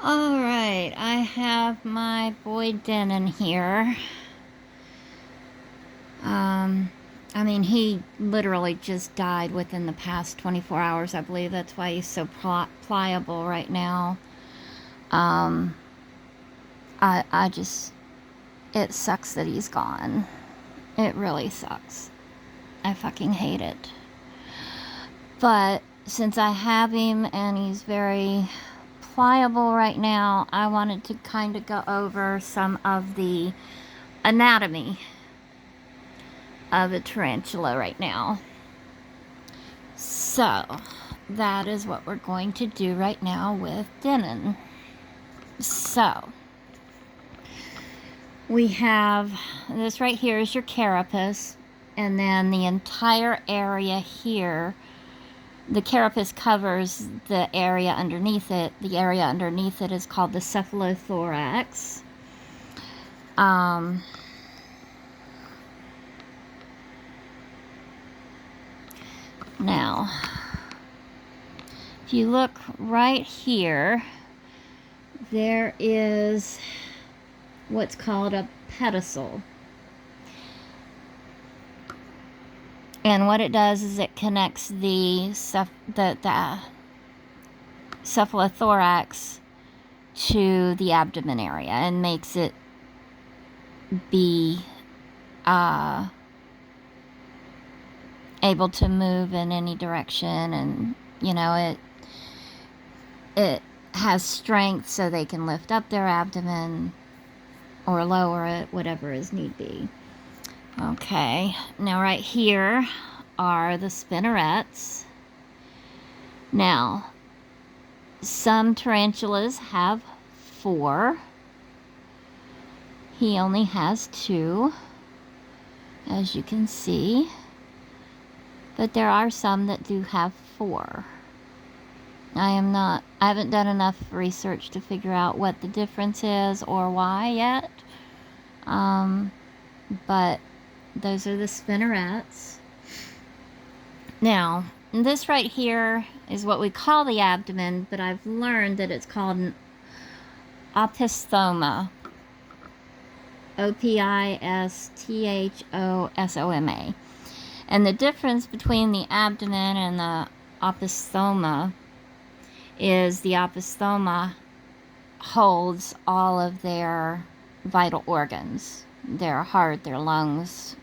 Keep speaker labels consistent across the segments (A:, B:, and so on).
A: Alright, I have my boy Dinyn here. I mean, he literally just died within the past 24 hours, I believe. That's why he's so pliable right now. Um, I just, it sucks that he's gone. It really sucks. I fucking hate it. But since I have him and he's very pliable right now, I wanted to kind of go over some of the anatomy of a tarantula right now. So that is what we're going to do right now with Dinyn. So we have this right here is your carapace, and then the entire area here, the carapace covers the area underneath it. The area underneath it is called the cephalothorax. Now, if you look right here, there is what's called a pedicel. And what it does is it connects the cephalothorax to the abdomen area and makes it be able to move in any direction, and it has strength so they can lift up their abdomen or lower it, whatever is need be. Okay, now right here are the spinnerets. Now, some tarantulas have 4. He only has 2, as you can see. But there are some that do have 4. I haven't done enough research to figure out what the difference is or why yet. But those are the spinnerets. Now, this right here is what we call the abdomen, but I've learned that it's called an opisthoma. opisthosoma. And the difference between the abdomen and the opisthoma is the opisthoma holds all of their vital organs, their heart, their lungs,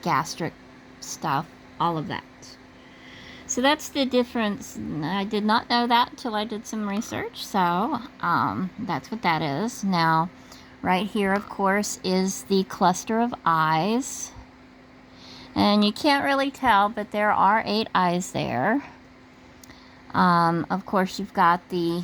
A: gastric stuff, all of that. So that's the difference. I did not know that until I did some research, so that's what that is. Now, right here, of course, is the cluster of eyes. And you can't really tell, but there are 8 eyes there. Of course, you've got the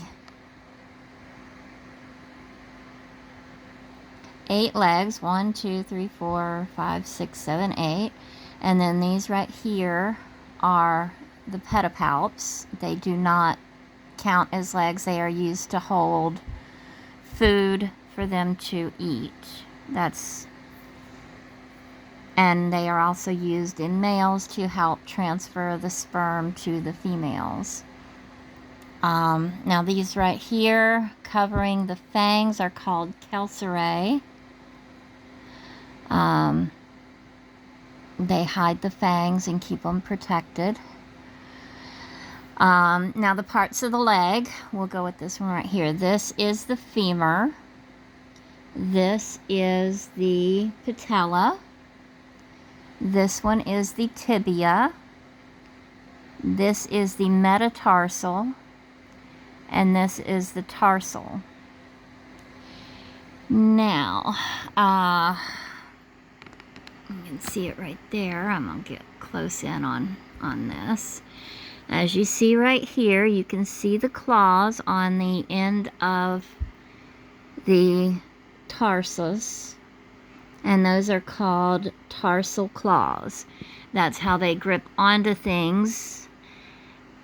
A: 8 legs. 1, 2, 3, 4, 5, 6, 7, 8. And then these right here are the pedipalps. They do not count as legs. They are used to hold food for them to eat. And they are also used in males to help transfer the sperm to the females. Now these right here covering the fangs are called calcerae. They hide the fangs and keep them protected. Now the parts of the leg, we'll go with this one right here. This is the femur. This is the patella. This one is the tibia. This is the metatarsal. And this is the tarsal. Now, you can see it right there. I'm going to get close in on this. As you see right here, you can see the claws on the end of the tarsus. And those are called tarsal claws. That's how they grip onto things.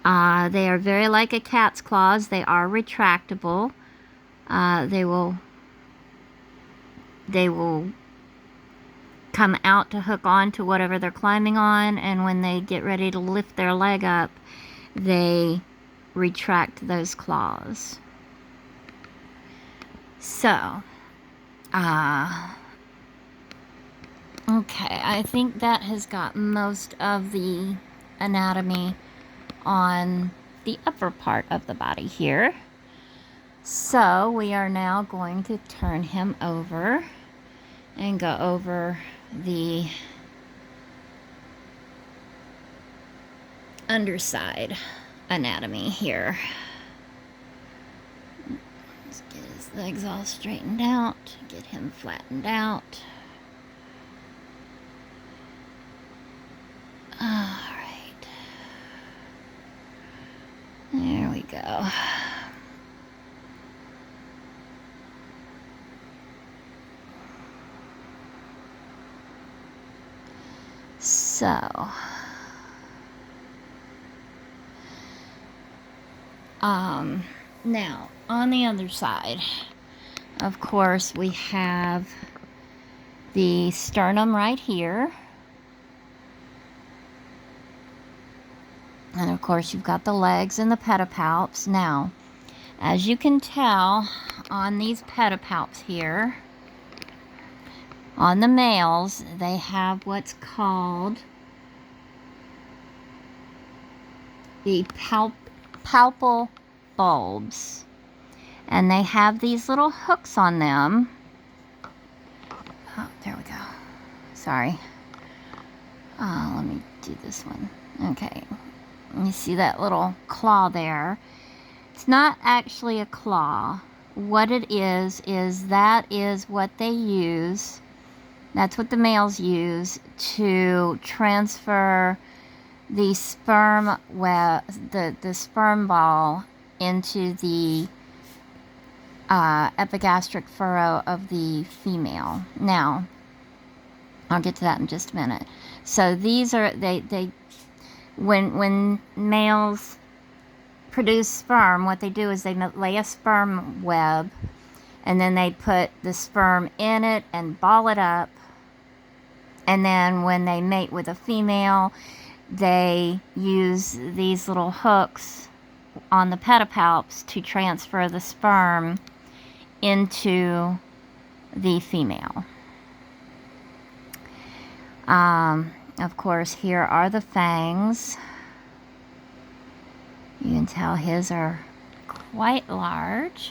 A: They are very like a cat's claws. They are retractable. They will come out to hook on to whatever they're climbing on, and when they get ready to lift their leg up, they retract those claws. So, okay, I think that has got most of the anatomy on the upper part of the body here. So we are now going to turn him over and go over the underside anatomy here. Let's get his legs all straightened out, get him flattened out. Alright. There we go. So, now, on the other side, of course, we have the sternum right here. And of course, you've got the legs and the pedipalps. Now, as you can tell on these pedipalps here, on the males, they have what's called the palpal bulbs. And they have these little hooks on them. Oh, there we go. Sorry. Let me do this one. Okay. You see that little claw there? It's not actually a claw. What it is that is what they use. That's what the males use to transfer the sperm the sperm ball into the epigastric furrow of the female. Now, I'll get to that in just a minute. So these are when males produce sperm, what they do is they lay a sperm web, and then they put the sperm in it and ball it up. And then when they mate with a female, they use these little hooks on the pedipalps to transfer the sperm into the female. Of course, here are the fangs. You can tell his are quite large.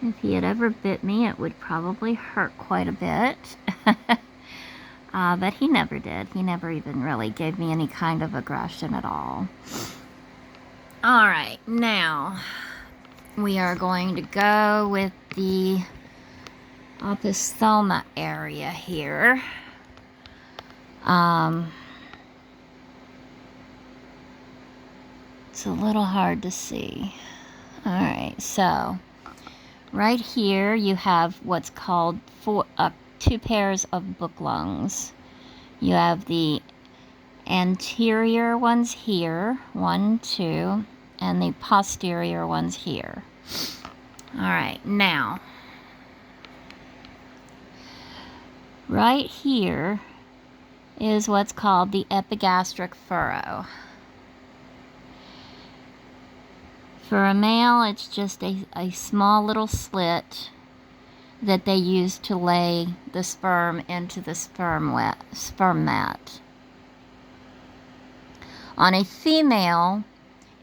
A: If he had ever bit me, it would probably hurt quite a bit. But he never did. He never even really gave me any kind of aggression at all. Alright, now we are going to go with the opistholma area here. It's a little hard to see. Alright, so right here you have what's called two pairs of book lungs. You have the anterior ones here, 1, 2, and the posterior ones here. Alright, now, right here is what's called the epigastric furrow. For a male, it's just a small little slit that they use to lay the sperm into the sperm mat. On a female,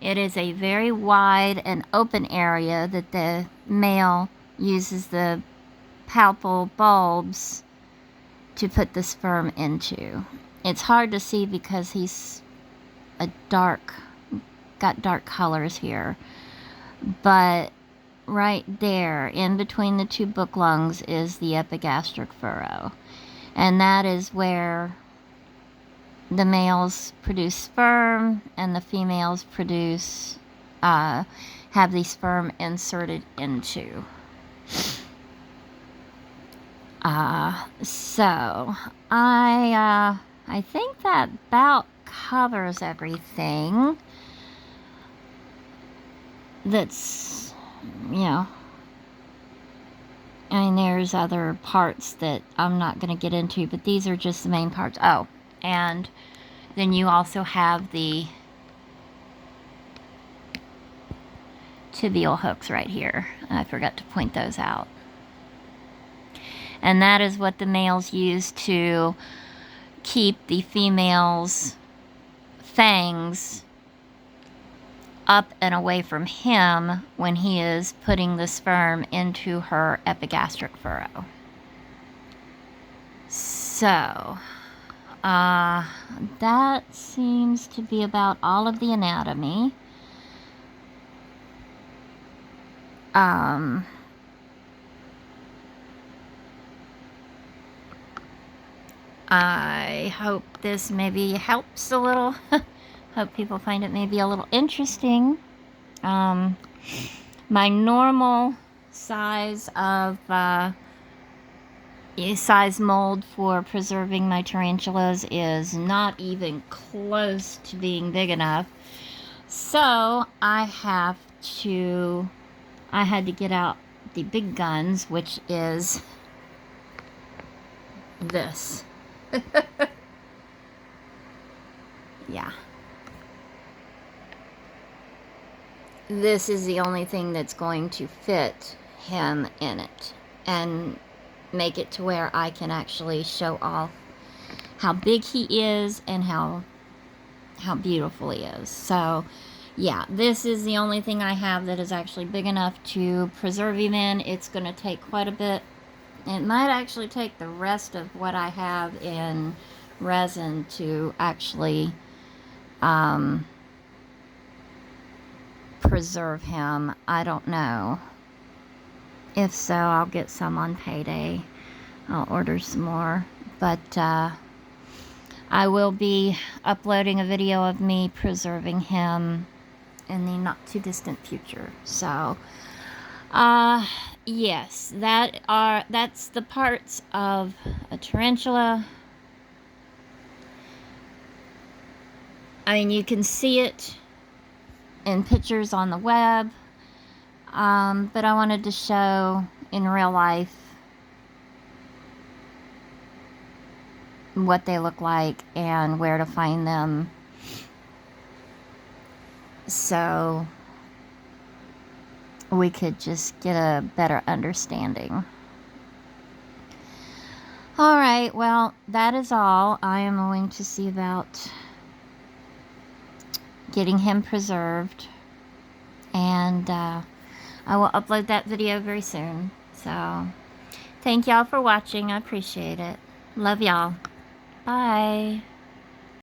A: it is a very wide and open area that the male uses the palpal bulbs to put the sperm into. It's hard to see because he's got dark colors here. But right there, in between the two book lungs, is the epigastric furrow. And that is where the males produce sperm and the females produce, have the sperm inserted into. So, I think that about covers everything. That's, you know, I mean, there's other parts that I'm not going to get into, but these are just the main parts. Oh, and then you also have the tibial hooks right here. I forgot to point those out. And that is what the males use to keep the female's fangs up and away from him when he is putting the sperm into her epigastric furrow. So, that seems to be about all of the anatomy. I hope this maybe helps a little. Hope people find it maybe a little interesting. My normal size of size mold for preserving my tarantulas is not even close to being big enough. So I had to get out the big guns, which is this. Yeah. This is the only thing that's going to fit him in it and make it to where I can actually show off how big he is and how beautiful he is. So yeah, this is the only thing I have that is actually big enough to preserve him in. It's going to take quite a bit. It might actually take the rest of what I have in resin to actually preserve him. I don't know. If so, I'll get some on payday. I'll order some more. But I will be uploading a video of me preserving him in the not too distant future. So yes, that's the parts of a tarantula. I mean, you can see it in pictures on the web, but I wanted to show in real life what they look like and where to find them, so we could just get a better understanding. Alright, well, that is all. I am going to see about getting him preserved, and I will upload that video very soon. So thank y'all for watching. I appreciate it. Love y'all. Bye.